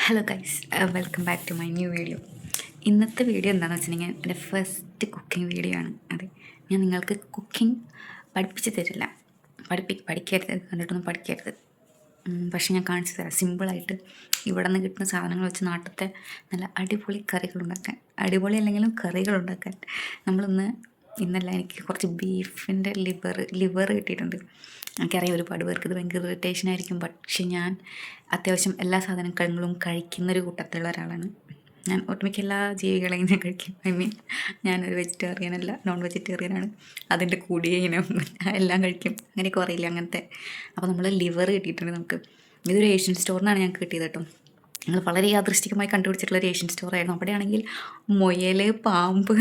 Hello guys, welcome back to my new video. ഇന്നത്തെ video എന്താണെന്ന് വെച്ചിട്ടുണ്ടെങ്കിൽ എൻ്റെ ഫസ്റ്റ് കുക്കിംഗ് വീഡിയോ ആണ്. അതെ, ഞാൻ നിങ്ങൾക്ക് കുക്കിംഗ് പഠിപ്പിച്ച് തരില്ല, പഠിക്കരുത്, കണ്ടിട്ടൊന്നും പഠിക്കരുത്. പക്ഷെ ഞാൻ കാണിച്ചു തരാം സിമ്പിളായിട്ട് ഇവിടെ നിന്ന് കിട്ടുന്ന സാധനങ്ങൾ വെച്ച് നാട്ടിലത്തെ നല്ല അടിപൊളി കറികളുണ്ടാക്കാൻ. അടിപൊളി അല്ലെങ്കിലും കറികളുണ്ടാക്കാൻ ഇന്നല്ല എനിക്ക് കുറച്ച് ബീഫിൻ്റെ ലിവർ കിട്ടിയിട്ടുണ്ട്. എനിക്കറിയാം ഒരുപാട് പേർക്ക് ഇത് ഭയങ്കര ഇറിറ്റേഷൻ ആയിരിക്കും, പക്ഷെ ഞാൻ അത്യാവശ്യം എല്ലാ സാധനങ്ങളും കഴിക്കുന്നൊരു കൂട്ടത്തിലുള്ള ഒരാളാണ്. ഞാൻ ഒട്ടുമിക്ക എല്ലാ ജീവികളെയും ഞാൻ കഴിക്കും. ഞാനൊരു വെജിറ്റേറിയൻ അല്ല, നോൺ വെജിറ്റേറിയനാണ്. അതിൻ്റെ കൂടിയ ഇനം എല്ലാം കഴിക്കും. അങ്ങനെയൊക്കെ അറിയില്ല അങ്ങനത്തെ. അപ്പോൾ നമ്മൾ ലിവർ കിട്ടിയിട്ടുണ്ട് നമുക്ക്. ഇതൊരു ഏഷ്യൻ സ്റ്റോറിനാണ് ഞങ്ങൾക്ക് കിട്ടിയത് കേട്ടോ. ഞങ്ങൾ വളരെ യാദൃശ്ചികമായി കണ്ടുപിടിച്ചിട്ടുള്ള ഒരു ഏഷ്യൻ സ്റ്റോറായിരുന്നു. അവിടെയാണെങ്കിൽ മുയൽ, പാമ്പ്,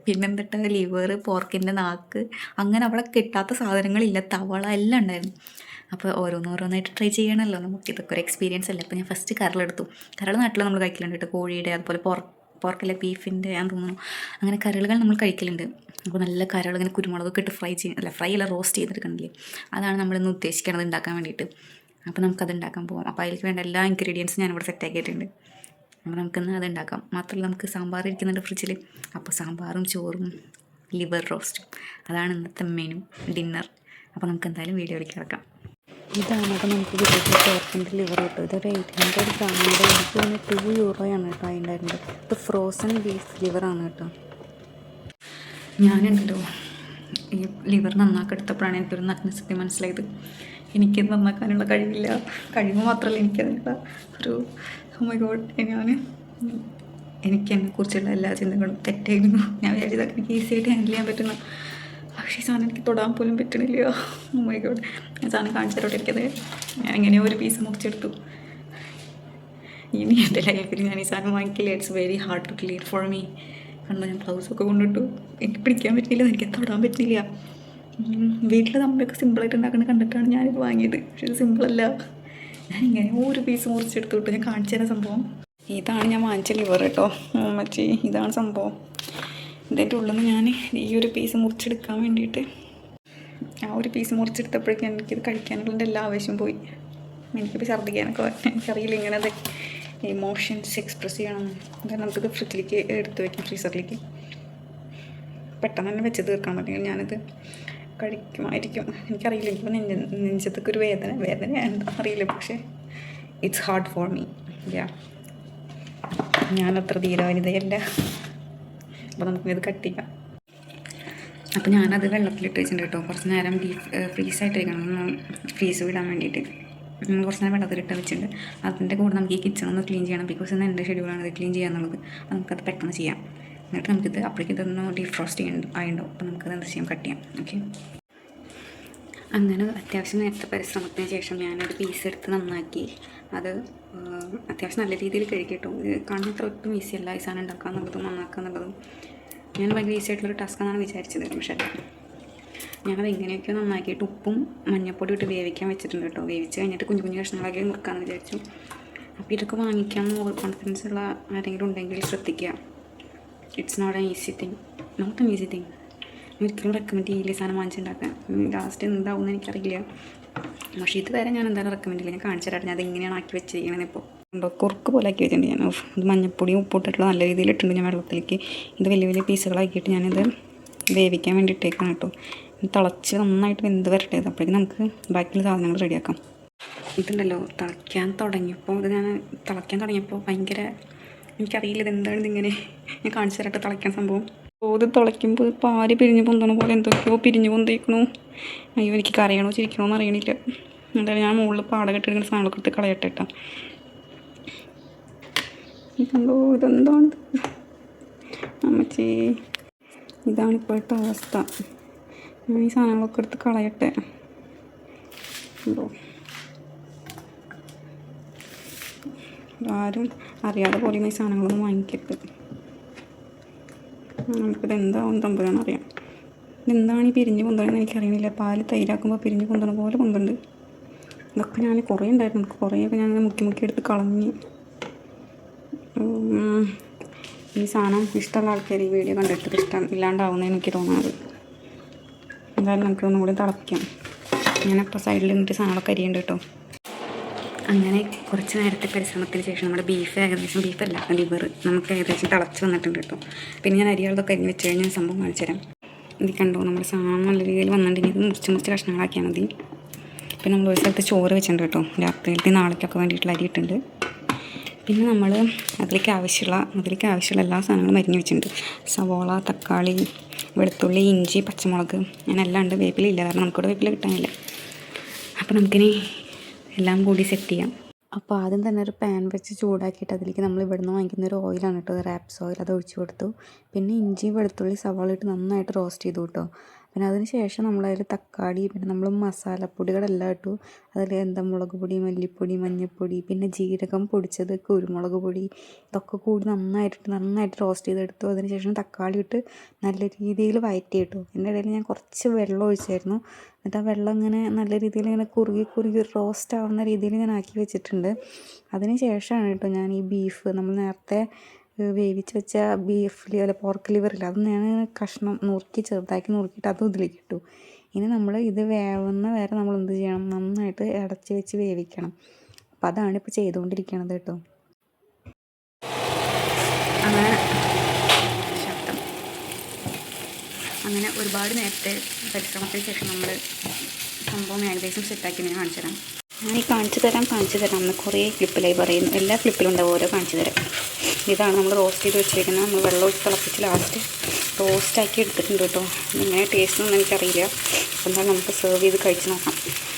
പിന്നെന്തിട്ട് ലിവർ, പോർക്കിൻ്റെ നാക്ക്, അങ്ങനെ അവിടെ കിട്ടാത്ത സാധനങ്ങളില്ല, തവള എല്ലാം ഉണ്ടായിരുന്നു. അപ്പോൾ ഓരോന്നോരോന്നായിട്ട് ട്രൈ ചെയ്യണമല്ലോ, നമുക്ക് ഇതൊക്കെ ഒരു എക്സ്പീരിയൻസ് അല്ലേ. അപ്പോൾ ഞാൻ ഫസ്റ്റ് കരളെടുത്തു. കരൾ നാട്ടിൽ നമ്മൾ കഴിക്കലുണ്ട് കേട്ടോ, കോഴിയുടെ, അതുപോലെ പോർക്കല്ല ബീഫിൻ്റെ ഞാൻ തോന്നുന്നു. അങ്ങനെ കരളുകൾ നമ്മൾ കഴിക്കലുണ്ട്. അപ്പോൾ നല്ല കരൾ ഇങ്ങനെ കുരുമുളകൊക്കെ ഇട്ട് ഫ്രൈ അല്ല റോസ്റ്റ് ചെയ്തെടുക്കണില്ലേ, അതാണ് നമ്മളിന്ന് ഉദ്ദേശിക്കണത് ഉണ്ടാക്കാൻ വേണ്ടിയിട്ട്. അപ്പോൾ നമുക്കത് ഉണ്ടാക്കാൻ പോകാം. അപ്പോൾ അതിലേക്ക് വേണ്ട എല്ലാ ഇൻഗ്രീഡിയൻസും ഞാനിവിടെ സെറ്റാക്കിയിട്ടുണ്ട്. അപ്പോൾ നമുക്കിന്ന് അത് ഉണ്ടാക്കാം. മാത്രമല്ല നമുക്ക് സാമ്പാർ ഇരിക്കുന്നുണ്ട് ഫ്രിഡ്ജിൽ. അപ്പോൾ സാമ്പാറും ചോറും ലിവർ റോസ്റ്റും അതാണ് ഇന്നത്തെ മെനു, ഡിന്നർ. അപ്പോൾ നമുക്ക് എന്തായാലും വീഡിയോയിലേക്ക് കിടക്കാം. ഇതാണ് അപ്പോൾ നമുക്ക് വീട്ടിൽ ചേർക്കേണ്ട ലിവർ കിട്ടും. ഇതൊരു 800 ഗ്രാമിൻ്റെ, എനിക്ക് തന്നെ €2 കേട്ടോ അതിൻ്റെ. ഇത് ഫ്രോസൺ ബീഫ് ലിവറാണ് കേട്ടോ. ഞാനുണ്ടല്ലോ ഈ ലിവർ നന്നാക്കെടുത്തപ്പോഴാണ് എനിക്കൊരു നഗ്നസത്യം മനസ്സിലായത്. എനിക്കത് നന്നാക്കാനുള്ള കഴിവ് മാത്രമല്ല എനിക്കതിനുള്ള ഒരു മൈ ഗോഡ്. എനിക്ക് എന്നെക്കുറിച്ചുള്ള എല്ലാ ചിന്തകളും തെറ്റായിരുന്നു. ഞാൻ വിചാരിച്ചതൊക്കെ എനിക്ക് ഈസിയായിട്ട് ഹാൻഡിൽ ചെയ്യാൻ പറ്റുന്നു, പക്ഷേ ഈ സാധനം എനിക്ക് തൊടാൻ പോലും പറ്റണില്ല. My God. ഞാൻ സാധനം കാണിച്ചു തരോട്ടെ. എനിക്കത് ഞാൻ എങ്ങനെയോ ഒരു പീസ് മുറിച്ചെടുത്തു. ഇനി എൻ്റെ ലൈഫിൽ ഞാൻ ഈ സാധനം വാങ്ങിക്കില്ല. It's very hard to clean for me. കണ്ടോ, ഞാൻ ബ്ലൗസൊക്കെ കൊണ്ടിട്ടു. എനിക്ക് പിടിക്കാൻ പറ്റില്ല, എനിക്ക് തൊടാൻ പറ്റില്ല. വീട്ടിൽ നമ്മളൊക്കെ സിമ്പിളായിട്ട് ഉണ്ടാക്കുന്നത് കണ്ടിട്ടാണ് ഞാനിത് വാങ്ങിയത്. പക്ഷേ ഇത് സിമ്പിളല്ല. ഞാൻ ഇങ്ങനെ ഒരു പീസ് മുറിച്ചെടുത്തു കേട്ടോ. ഞാൻ കാണിച്ചു തരാം സംഭവം. ഇതാണ് ഞാൻ വാങ്ങിച്ച ലിവർ കേട്ടോ മച്ചി. ഇതാണ് സംഭവം. ഇതിൻ്റെ ഉള്ളിൽ നിന്ന് ഞാൻ ഈ ഒരു പീസ് മുറിച്ചെടുക്കാൻ വേണ്ടിയിട്ട് ആ ഒരു പീസ് മുറിച്ചെടുത്തപ്പോഴേക്കും എനിക്കിത് കഴിക്കാനുള്ള എല്ലാ ആവശ്യം പോയി. എനിക്കിപ്പോൾ ഛർദ്ദിക്കാനൊക്കെ എനിക്കറിയില്ല ഇങ്ങനെ അത് ഇമോഷൻസ് എക്സ്പ്രസ് ചെയ്യണം. അതായത് നമുക്കിത് ഫ്രിഡ്ജിലേക്ക് എടുത്ത് വയ്ക്കും, ഫ്രീസറിലേക്ക്. പെട്ടെന്ന് തന്നെ വെച്ച് തീർക്കണം. അല്ലെങ്കിൽ ഞാനിത് കഴിക്കുമായിരിക്കും, എനിക്കറിയില്ല. എനിക്കിപ്പോൾ നെഞ്ചത്തൊക്കെ ഒരു വേദന എന്താ അറിയില്ല, പക്ഷേ ഇറ്റ്സ് ഹാർഡ് ഫോർ മീ. ഞാനത്ര ധീരവനിതയല്ല. അപ്പോൾ നമുക്കിത് കട്ട് ചെയ്യാം. അപ്പോൾ ഞാനത് വെള്ളത്തിലിട്ട് വെച്ചിട്ടുണ്ട് കേട്ടോ. കുറച്ച് നേരം ഫ്രീസായിട്ടിരിക്കണം, ഫ്രീസ് വിടാൻ വേണ്ടിയിട്ട്. കുറച്ച് നേരം വെള്ളത്തിലിട്ട് വെച്ചിട്ടുണ്ട്. അതിൻ്റെ കൂടെ നമുക്ക് ഈ കിച്ചൺ ഒന്ന് ക്ലീൻ ചെയ്യണം. ബിക്കോസ് ഇന്ന് എൻ്റെ ഷെഡ്യൂളാണ് ഇത് ക്ലീൻ ചെയ്യാന്നുള്ളത്. അപ്പോൾ നമുക്കത് പെട്ടെന്ന് ചെയ്യാം. എന്നിട്ട് നമുക്കിത് അപ്പോഴേക്കും ഇതൊന്ന് ഡീഫ്രോസ്റ്റ് ആയിട്ടുണ്ടാവും. അപ്പോൾ നമുക്കത് എന്താ ചെയ്യാം, കട്ട് ചെയ്യാം. ഓക്കെ. അങ്ങനെ അത്യാവശ്യം നേരത്തെ പരിശ്രമത്തിന് ശേഷം ഞാനൊരു പീസ് എടുത്ത് നന്നാക്കി അത് അത്യാവശ്യം നല്ല രീതിയിൽ കഴുകിയിട്ടു. കാണുന്നത്ര ഒട്ടും ഈസി അല്ല ഈ സാധനം ഉണ്ടാക്കുക എന്നുള്ളതും നന്നാക്കുക എന്നുള്ളതും. ഞാൻ ഭയങ്കര ഈസി ആയിട്ടുള്ളൊരു ടാസ്ക്കാണെന്നാണ് വിചാരിച്ചത്. പക്ഷേ ഞാനത് എങ്ങനെയൊക്കെയോ നന്നാക്കിയിട്ട് ഉപ്പും മഞ്ഞൾപ്പൊടി ഇട്ട് വേവിക്കാൻ വെച്ചിട്ടുണ്ട് കേട്ടോ. വേവിച്ച് കഴിഞ്ഞിട്ട് കുഞ്ഞു കുഞ്ഞു കഷ്ണങ്ങളാക്കി മുറുക്കാമെന്ന് വിചാരിച്ചു. അപ്പോൾ ഇതൊക്കെ വാങ്ങിക്കാമെന്ന് ഓവർ കോൺഫിഡൻസ് ഉള്ള ആരെങ്കിലും ഉണ്ടെങ്കിൽ ശ്രദ്ധിക്കുക. It's not an easy thing, not an easy thing. ഒരിക്കലും റെക്കമെൻഡ് ചെയ്യില്ല ഈ സാധനം വാങ്ങിച്ചുണ്ടാക്കാൻ. ലാസ്റ്റ് എന്താവുമെന്ന് എനിക്കറിയില്ല, പക്ഷേ ഇതുവരെ ഞാൻ എന്തായാലും റെക്കമെൻഡ് ചെയ്യില്ല. ഞാൻ കാണിച്ചു തരാം ഞാൻ അതെങ്ങനെയാണ് ആക്കി വെച്ചിരിക്കണത്. ഇപ്പോൾ ഉണ്ടോ കുറുക്ക് പോലെ ആക്കി വെച്ചിട്ടുണ്ട് ഞാൻ. ഇത് മഞ്ഞപ്പൊടിയും ഉപ്പിട്ടിട്ടുള്ള നല്ല രീതിയിൽ ഇട്ടുണ്ട് ഞാൻ വെള്ളത്തിലേക്ക്. ഇത് വലിയ വലിയ പീസുകളാക്കിയിട്ട് ഞാനിത് വേവിക്കാൻ വേണ്ടി ഇട്ടേക്കാണ് കേട്ടോ. തിളച്ച് നന്നായിട്ട് വെന്ത് വരട്ടെ. അപ്പോഴേക്കും നമുക്ക് ബാക്കിയുള്ള സാധനങ്ങൾ റെഡിയാക്കാം. ഇതുണ്ടല്ലോ തിളയ്ക്കാൻ തുടങ്ങിയപ്പോൾ ഭയങ്കര എനിക്കറിയില്ല ഇതെന്താണ് ഇതിങ്ങനെ. ഞാൻ കാണിച്ചു തരട്ടെ തിളയ്ക്കാൻ സംഭവം. ഇത് തിളയ്ക്കുമ്പോൾ പാല് പിരിഞ്ഞ് പൊന്തണ പോലെ എന്തൊക്കെയോ പിരിഞ്ഞ് പൊന്തിക്കണു. അയ്യോ, എനിക്ക് കരയണോ ചിരിക്കണോ എന്ന് അറിയണില്ല. എന്തായാലും ഞാൻ മുകളിൽ പാടകെട്ടിരിക്കുന്ന സാധനങ്ങളൊക്കെ എടുത്ത് കളയട്ടെ കേട്ടോ. ഇതെന്തോ ഇതെന്താണ് അമ്മച്ചി, ഇതാണ് ഇപ്പോഴത്തെ അവസ്ഥ. ഞാൻ ഈ സാധനങ്ങളൊക്കെ എടുത്ത് കളയട്ടെ. എന്തോ ആരും അറിയാതെ പോലെയും ഈ സാധനങ്ങളൊന്നും വാങ്ങിക്കരുത്. നമുക്കിത് എന്താവും തമ്പുരാനറിയാം. ഇതെന്താണ് ഈ പിരിഞ്ഞ് പൊന്തണെന്ന് എനിക്കറിയണില്ല. പാല് തൈരാക്കുമ്പോൾ പിരിഞ്ഞ് പൊന്തണ പോലെ പൊന്തുണ്ട്. ഇതൊക്കെ ഞാൻ കുറേ ഉണ്ടായിരുന്നു, കുറേയൊക്കെ ഞാൻ മുക്കി എടുത്ത് കളഞ്ഞ്. ഈ സാധനം ഇഷ്ടമുള്ള ആൾക്കാർ ഈ വീഡിയോ കണ്ടിട്ട് ഇഷ്ടം ഇല്ലാണ്ടാവുന്നതെന്ന് എനിക്ക് തോന്നാറ്. എന്തായാലും നമുക്കൊന്നും കൂടി തിളപ്പിക്കാം. ഞാനപ്പോൾ സൈഡിൽ നിന്നിട്ട് സാധനങ്ങളൊക്കെ അരിയുണ്ട് കേട്ടോ. അങ്ങനെ കുറച്ച് നേരത്തെ പരിശ്രമത്തിന് ശേഷം നമ്മുടെ ബീഫല്ല ലിവർ നമുക്ക് ഏകദേശം തിളച്ച് വന്നിട്ടുണ്ട് കേട്ടോ. പിന്നെ ഞാൻ അരിയാളതൊക്കെ അരിഞ്ഞ് വെച്ച് കഴിഞ്ഞാൽ സംഭവം കാണിച്ചു തരാം. ഇത് കണ്ടോ, നമ്മുടെ സാധനം നല്ല രീതിയിൽ വന്നിട്ടുണ്ടെങ്കിൽ ഇത് മുറിച്ച് കഷ്ണങ്ങളാക്കിയാൽ മതി. പിന്നെ നമ്മൾ ഒരു സ്ഥലത്ത് ചോറ് വെച്ചിട്ടുണ്ട് കേട്ടോ, രാത്രിയിലത്തെ നാളേക്കൊക്കെ വേണ്ടിയിട്ടുള്ള അരി ഇട്ടുണ്ട്. പിന്നെ നമ്മൾ അതിലേക്ക് ആവശ്യമുള്ള എല്ലാ സാധനങ്ങളും അരിഞ്ഞ് വെച്ചിട്ടുണ്ട്. സവോള, തക്കാളി, വെളുത്തുള്ളി, ഇഞ്ചി, പച്ചമുളക്, അങ്ങനെ എല്ലാം ഉണ്ട്. വേപ്പിലില്ല, കാരണം നമുക്കിവിടെ വേപ്പില കിട്ടാനില്ല. അപ്പോൾ നമുക്കിനി എല്ലാം കൂടി സെറ്റ് ചെയ്യാം. അപ്പോൾ ആദ്യം തന്നെ ഒരു പാൻ വെച്ച് ചൂടാക്കിയിട്ട് അതിലേക്ക് നമ്മൾ ഇവിടുന്ന് വാങ്ങിക്കുന്ന ഒരു ഓയിലാണ് കേട്ടോ, റാപ്സ് ഓയിൽ, അത് ഒഴിച്ച് കൊടുത്തു. പിന്നെ ഇഞ്ചി, വെളുത്തുള്ളി, സവാള ഇട്ട് നന്നായിട്ട് റോസ്റ്റ് ചെയ്തു കേട്ടോ. പിന്നെ അതിന് ശേഷം നമ്മളതിൽ തക്കാളി, പിന്നെ നമ്മൾ മസാലപ്പൊടികളെല്ലാം ഇട്ടു. അതിൽ മുളക് പൊടി, മല്ലിപ്പൊടി, മഞ്ഞൾപ്പൊടി, പിന്നെ ജീരകം പൊടിച്ചത്, കുരുമുളക് പൊടി, ഇതൊക്കെ കൂടി നന്നായിട്ട് റോസ്റ്റ് ചെയ്തെടുത്തു. അതിന് ശേഷം തക്കാളി ഇട്ട് നല്ല രീതിയിൽ വഴറ്റി ഇട്ടു. ഇതിൻ്റെ ഇടയിൽ ഞാൻ കുറച്ച് വെള്ളം ഒഴിച്ചായിരുന്നു. എന്നിട്ട് ആ വെള്ളം ഇങ്ങനെ നല്ല രീതിയിൽ ഇങ്ങനെ കുറുകി റോസ്റ്റ് ആവുന്ന രീതിയിൽ ഞാൻ ആക്കി വെച്ചിട്ടുണ്ട്. അതിന് ശേഷമാണ് കേട്ടോ ഞാൻ ഈ ബീഫ് നമ്മൾ നേരത്തെ വേവിച്ച് വെച്ച പോർക്ക് ലിവറില്ല, അത് ഞാൻ കഷ്ണം ചെറുതാക്കി നുറുക്കിയിട്ട് അതും ഇതിലേക്ക് ഇട്ടു. ഇനി നമ്മൾ ഇത് വേവുന്ന വരെ നമ്മൾ എന്ത് ചെയ്യണം, നന്നായിട്ട് അടച്ച് വെച്ച് വേവിക്കണം. അപ്പോൾ അതാണ് ഇപ്പോൾ ചെയ്തുകൊണ്ടിരിക്കുന്നത് കേട്ടോ. അങ്ങനെ ഒരുപാട് നേരത്തെ പരിശ്രമത്തിന് ശേഷം നമ്മൾ സംഭവം ഏകദേശം സെറ്റാക്കി ഞാൻ കാണിച്ചു തരാം. ഞാൻ ഈ കാണിച്ചു തരാം എന്ന് കുറേ ക്ലിപ്പിലായി പറയുന്നു. എല്ലാ ക്ലിപ്പിലും ഉണ്ടാവും ഓരോ കാണിച്ചു തരാം. ഇതാണ് നമ്മൾ റോസ്റ്റ് ചെയ്ത് വെച്ചിരിക്കുന്നത്. നമ്മൾ വെള്ളം ഒഴിച്ച് തിളപ്പിച്ച് ലാസ്റ്റ് റോസ്റ്റാക്കി എടുത്തിട്ടുണ്ട് കേട്ടോ. ഇങ്ങനെ ടേസ്റ്റ് ഒന്നും എനിക്കറിയില്ല. എന്നാൽ നമുക്ക് സെർവ് ചെയ്ത് കഴിച്ച് നോക്കാം.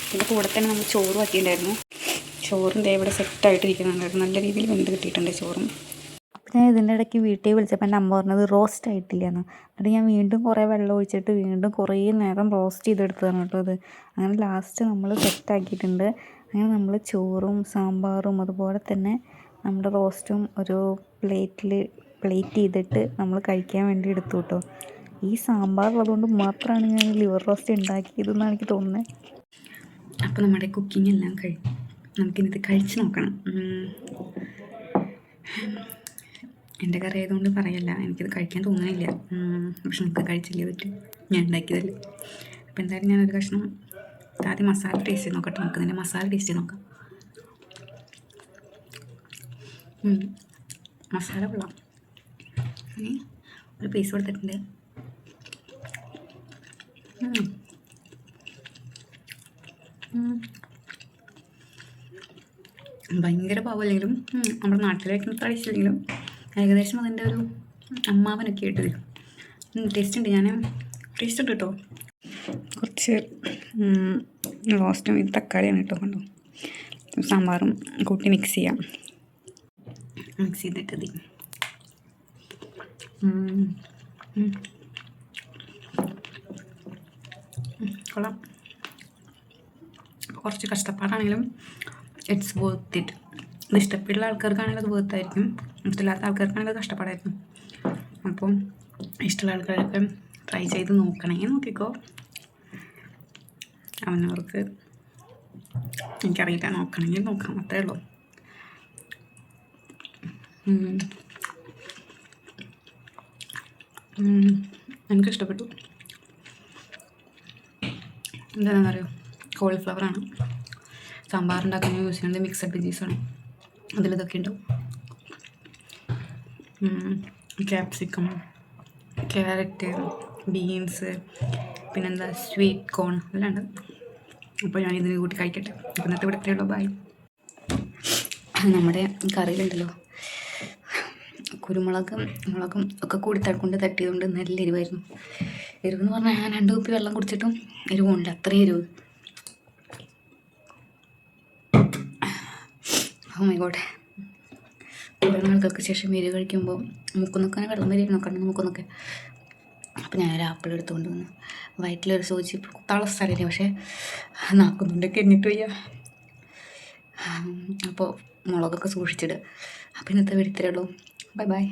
ഇതിൻ്റെ കൂടെ തന്നെ നമ്മൾ ചോറും ആക്കിയിട്ടുണ്ടായിരുന്നു. ചോറിൻ്റെ ഇവിടെ സെറ്റായിട്ടിരിക്കുന്നുണ്ടായിരുന്നു. നല്ല രീതിയിൽ വെന്ത് കിട്ടിയിട്ടുണ്ട് ചോറും. അപ്പോൾ ഞാൻ ഇതിൻ്റെ ഇടയ്ക്ക് വീട്ടിൽ വിളിച്ചപ്പോൾ എൻ്റെ അമ്മ പറഞ്ഞത് റോസ്റ്റ് ആയിട്ടില്ല എന്ന്. എന്നിട്ട് ഞാൻ വീണ്ടും കുറേ വെള്ളം ഒഴിച്ചിട്ട് വീണ്ടും കുറേ നേരം റോസ്റ്റ് ചെയ്തെടുത്തതാണ് കേട്ടോ അത്. അങ്ങനെ ലാസ്റ്റ് നമ്മൾ സെറ്റാക്കിയിട്ടുണ്ട്. അങ്ങനെ നമ്മൾ ചോറും സാമ്പാറും അതുപോലെ തന്നെ നമ്മുടെ റോസ്റ്റും ഒരു പ്ലേറ്റ് ചെയ്തിട്ട് നമ്മൾ കഴിക്കാൻ വേണ്ടി എടുത്തു കേട്ടോ. ഈ സാമ്പാർ ഉള്ളതുകൊണ്ട് മാത്രമാണ് ഞാൻ ലിവർ റോസ്റ്റ് ഉണ്ടാക്കിയതെന്നാണ് എനിക്ക് തോന്നുന്നത്. അപ്പോൾ നമ്മുടെ കുക്കിംഗ് എല്ലാം നമുക്കിത് കഴിച്ച് നോക്കണം. എൻ്റെ കറി ആയതുകൊണ്ട് പറയല്ല, എനിക്കിത് കഴിക്കാൻ തോന്നുന്നില്ല. പക്ഷെ നമുക്ക് കഴിച്ചില്ലേ പറ്റും, ഞാൻ ഉണ്ടാക്കിയതല്ലേ. അപ്പോൾ എന്തായാലും ഞാനൊരു കഷ്ണം ആദ്യം മസാല ടേസ്റ്റ് ചെയ്ത് നോക്കട്ടെ. നമുക്ക് ഇതിൻ്റെ മസാല ടേസ്റ്റ് ചെയ്ത് നോക്കാം. മസാല കൊള്ളാം. ഇനി ഒരു പീസ് കൊടുത്തിട്ടുണ്ട്. ഭയങ്കര പാവല്ലെങ്കിലും നമ്മുടെ നാട്ടിലേക്ക് കഴിച്ചില്ലെങ്കിലും ഏകദേശം അതിൻ്റെ ഒരു അമ്മാവനൊക്കെ ആയിട്ട് വരും. ടേസ്റ്റ് ഉണ്ട്. ടേസ്റ്റ് ഉണ്ട് കേട്ടോ. കുറച്ച് റോസ്റ്റും ഇത് തക്കാളിയാണ് കേട്ടോ. കണ്ടോ, സാമ്പാറും കൂട്ടി മിക്സ് ചെയ്യാം. മിക്സ് ചെയ്തിട്ട് മതി. കൊള്ളാം. കുറച്ച് കഷ്ടപ്പാടാണെങ്കിലും ഇറ്റ്സ് വർത്ത് ഇറ്റ്. ഇത് ഇഷ്ടപ്പെടുന്ന ആൾക്കാർക്കാണെങ്കിൽ അത് വർത്തായിരിക്കും, ഇഷ്ടമില്ലാത്ത ആൾക്കാർക്കാണെങ്കിൽ അത് കഷ്ടപ്പാടായിരിക്കും. അപ്പം ഇഷ്ടമുള്ള ആൾക്കാരൊക്കെ ട്രൈ ചെയ്ത് നോക്കണമെങ്കിൽ നോക്കിക്കോ. അവനവർക്ക് എനിക്കറിയില്ല, നോക്കണമെങ്കിൽ നോക്കാം, അത്രേ ഉള്ളൂ. എനിക്കിഷ്ടപ്പെട്ടു. എന്താണെന്ന് അറിയോ, കോളിഫ്ലവറാണ് സാമ്പാർ ഉണ്ടാക്കാൻ യൂസ് ചെയ്യുന്നത്. മിക്സഡ് വെജീസാണ്, അതിലിതൊക്കെ ഉണ്ടാവും. ക്യാപ്സിക്കം, ക്യാരറ്റ്, ബീൻസ്, പിന്നെന്താ സ്വീറ്റ് കോൺ എല്ലാം ഉണ്ട്. അപ്പോൾ ഞാൻ ഇതിന് കൂട്ടി കഴിക്കട്ടെ. അപ്പോൾ ഇന്നത്തെ ഇവിടെ എത്രയുള്ളൂ. ബൈ. നമ്മുടെ കറിയിലുണ്ടല്ലോ കുരുമുളകും മുളകും ഒക്കെ കൂടി തട്ടിയതുകൊണ്ട് നല്ല എരിവായിരുന്നു. എരിവെന്ന് പറഞ്ഞാൽ ഞാൻ 2 കുപ്പി വെള്ളം കുടിച്ചിട്ടും എരിവുണ്ട്, അത്രയും എരിവ്. Oh my god. കുറേ നാൾക്കൊക്കെ ശേഷം എരിവ് കഴിക്കുമ്പോൾ മൂക്കുന്നൊക്കെ വെള്ളം വരെ നോക്കണം മൂക്കുന്നൊക്കെ. അപ്പോൾ ഞാനൊരു ആപ്പിൾ എടുത്തുകൊണ്ട് വന്നു. വയറ്റിലൊരു സൂചി കുത്താനുള്ള സ്ഥലമില്ല, പക്ഷേ നാക്കുന്നുണ്ടൊക്കെ എന്നിട്ട് വയ്യ. അപ്പോൾ മുളകൊക്കെ സൂക്ഷിച്ചിടുക. അപ്പോൾ ഇന്നത്തെ വീഡിയോ ഇത്രയേ ഉള്ളൂ. Bye bye.